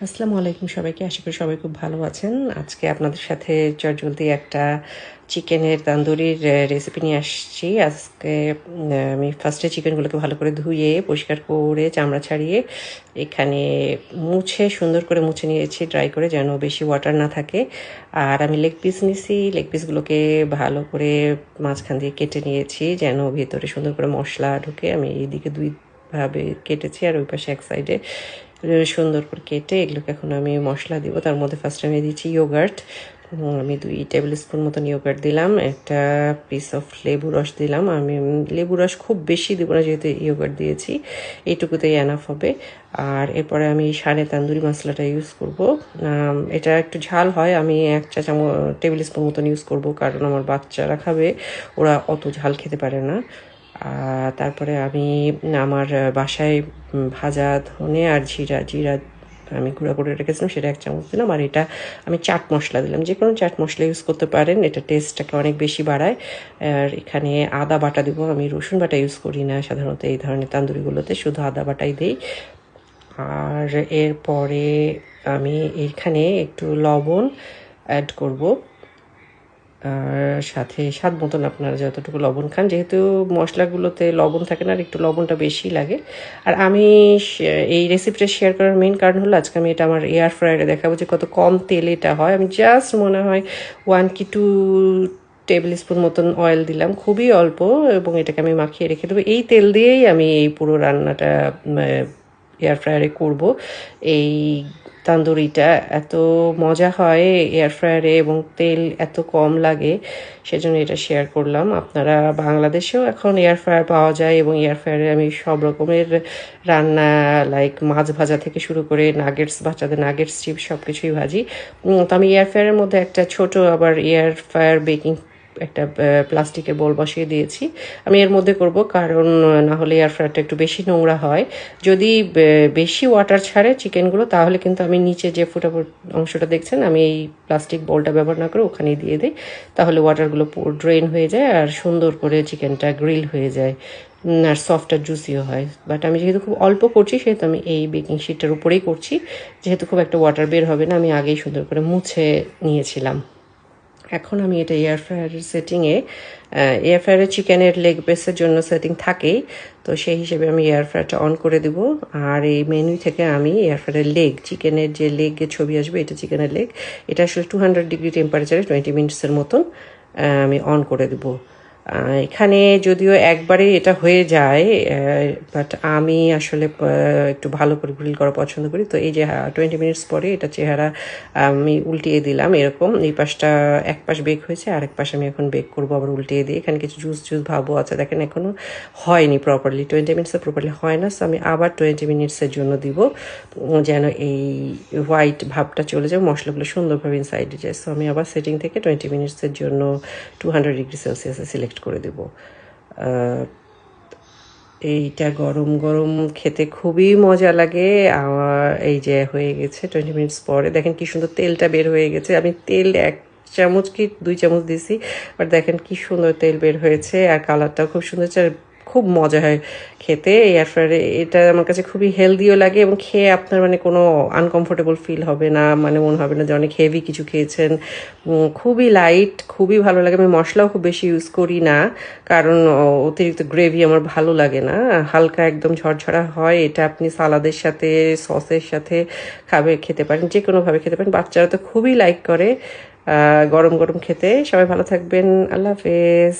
আসসালামু আলাইকুম সবাইকে। আশা করি সবাই খুব ভালো আছেন। আজকে আপনাদের সাথে চটজলদি একটা চিকেনের তান্দুরির রেসিপি নিয়ে আসছি। আজকে আমি ফার্স্টে চিকেনগুলোকে ভালো করে ধুয়ে পরিষ্কার করে চামড়া ছাড়িয়ে এখানে সুন্দর করে মুছে নিয়েছি ড্রাই করে, যেন বেশি ওয়াটার না থাকে। আর আমি লেগ পিস নিয়েছি, লেগ পিসগুলোকে ভালো করে মাঝখান দিয়ে কেটে নিয়েছি যেন ভেতরে সুন্দর করে মশলা ঢুকে। আমি এইদিকে দুইভাবে কেটেছি আর ওই পাশে এক সাইডে সুন্দর করে কেটে এগুলোকে এখন আমি মশলা দিব। তার মধ্যে ফার্স্ট আমি দিচ্ছি ইয়োগার্ট। আমি 2 টেবিল স্পুন মতন ইয়োগার্ট দিলাম, একটা পিস অফ লেবু রস দিলাম। আমি লেবু রস খুব বেশি দেবো না, যেহেতু ইয়োগার্ট দিয়েছি, এইটুকুতেই এনাফ হবে। আর এরপরে আমি সানে তান্দুরি মশলাটা ইউজ করব। এটা একটু ঝাল হয়, আমি 1 টেবিল স্পুন মতন ইউজ করব, কারণ আমার বাচ্চারা খাবে, ওরা অত ঝাল খেতে পারে না। তারপরে আমি আমার বাসায় ভাজা ধনে আর জিরা জিরা আমি গুঁড়া করে রেখেছিলাম, সেটা 1 চামচ দিলাম। আর এটা আমি চাট মশলা দিলাম, যে কোনো চাট মশলা ইউজ করতে পারেন, এটা টেস্টটাকে অনেক বেশি বাড়ায়। আর এখানে আদা বাটা দিব, আমি রসুন বাটা ইউজ করি না সাধারণত এই ধরনের তান্দুরিগুলোতে, শুধু আদা বাটাই দিই। আর এরপরে আমি এখানে একটু লবণ অ্যাড করব, আর সাথে স্বাদ মতন আপনারা যতটুকু লবণ খান, যেহেতু মশলাগুলোতে লবণ থাকে না, আর একটু লবণটা বেশি লাগে। আর আমি এই রেসিপিটা শেয়ার করার মেইন কারণ হলো, আজকে আমি এটা আমার এয়ার ফ্রায়ারে দেখাবো যে কত কম তেলে এটা হয়। আমি জাস্ট মনে হয় 1 কি 2 টেবিল স্পুন মতন অয়েল দিলাম, খুবই অল্প, এবং এটাকে আমি মাখিয়ে রেখে দেবো। এই তেল দিয়েই আমি এই পুরো রান্নাটা এয়ার ফ্রায়ারে করব। এই তান্দুরিটা এত মজা হয় এয়ার ফ্রায়ারে, এবং তেল এত কম লাগে, সেজন্য এটা শেয়ার করলাম। আপনারা বাংলাদেশেও এখন এয়ার ফ্রায়ার পাওয়া যায়, এবং এয়ার ফ্রায়ারে আমি সব রকমের রান্না, লাইক মাছ ভাজা থেকে শুরু করে নাগেটস, বাচ্চাদের নাগেটস, চিপস সব কিছুই ভাজি। তো আমি এয়ার ফ্রায়ারের মধ্যে একটা ছোট আবার এয়ার ফ্রায়ার বেকিং একটা প্লাস্টিকের বোল বসিয়ে দিয়েছি। আমি এর মধ্যে করব, কারণ না হলে এয়ার ফ্রায়ারটা একটু বেশি নোংরা হয়। যদি বেশি ওয়াটার ছাড়ে চিকেনগুলো, তাহলে কিন্তু আমি নিচে যে ফুটাফুট অংশটা দেখছেন, আমি এই প্লাস্টিক বোলটা ব্যবহার না করে ওখানেই দিয়ে দিই, তাহলে ওয়াটারগুলো ড্রেন হয়ে যায় আর সুন্দর করে চিকেনটা গ্রিল হয়ে যায়, আর সফট আর জুসিও হয়। বাট আমি যেহেতু খুব অল্প করছি, সেহেতু আমি এই বেকিং শিটটার উপরেই করছি, যেহেতু খুব একটা ওয়াটার বের হবে না, আমি আগেই সুন্দর করে মুছে নিয়েছিলাম। এখন আমি এটা এয়ার ফ্রায়ারের সেটিংয়ে, এয়ার ফ্রায়ারে চিকেনের লেগ পিসের জন্য সেটিং থাকেই, তো সেই হিসেবে আমি এয়ার ফ্রায়ারটা অন করে দেব। আর এই মেনু থেকে আমি এয়ার ফ্রায়ারের লেগ, চিকেনের যে লেগের ছবি আসবে, এটা চিকেনের লেগ, এটা আসলে 200 ডিগ্রি টেম্পারেচারে 20 মিনিটসের মতন আমি অন করে দেবো। এখানে যদিও একবারে এটা হয়ে যায়, বাট আমি আসলে একটু ভালো করে গ্রিল করা পছন্দ করি। তো এই যে 20 মিনিটস পরে এটা চেহারা আমি উল্টিয়ে দিলাম, এরকম এই পাশটা এক পাশ বেক হয়েছে, আর এক পাশ আমি এখন বেক করবো আবার উল্টিয়ে দিয়ে। এখানে কিছু জুস জুস ভাবও আছে, দেখেন এখনও হয়নি প্রপারলি, 20 মিনিটসে প্রপারলি হয় না। সো আমি আবার 20 মিনিটসের জন্য দিব, যেন এই হোয়াইট ভাবটা চলে যায়, মশলাগুলো সুন্দরভাবে ইনসাইডে যায়। সো আমি আবার সেটিং থেকে 20 মিনিটসের জন্য 200 ডিগ্রি সেলসিয়াসে সিলেক্ট করে দেব। এইটা গরম গরম খেতে খুবই মজা লাগে। আমার এই যে হয়ে গেছে 20 মিনিটস পরে, দেখেন কি সুন্দর তেলটা বের হয়ে গেছে। আমি তেল 1 চামচ কি 2 চামচ দিছি, বাট দেখেন কি সুন্দর তেল বের হয়েছে, আর কালারটাও খুব সুন্দর হচ্ছে, আর খুব মজা হয় খেতে এয়ার ফ্রায়ারে। এটা আমার কাছে খুবই হেলদিও লাগে, এবং খেয়ে আপনার মানে কোনো আনকমফোর্টেবল ফিল হবে না, মানে মনে হবে না যে অনেক হেভি কিছু খেয়েছেন। খুবই লাইট, খুবই ভালো লাগে। আমি মশলাও খুব বেশি ইউজ করি না, কারণ অতিরিক্ত গ্রেভি আমার ভালো লাগে না। হালকা একদম ঝরঝরা হয়, এটা আপনি সালাদের সাথে, সসের সাথে খেতে পারেন, যে কোনোভাবে খেতে পারেন। বাচ্চারা তো খুবই লাইক করে গরম গরম খেতে। সবাই ভালো থাকবেন, আল্লাহ হাফেজ।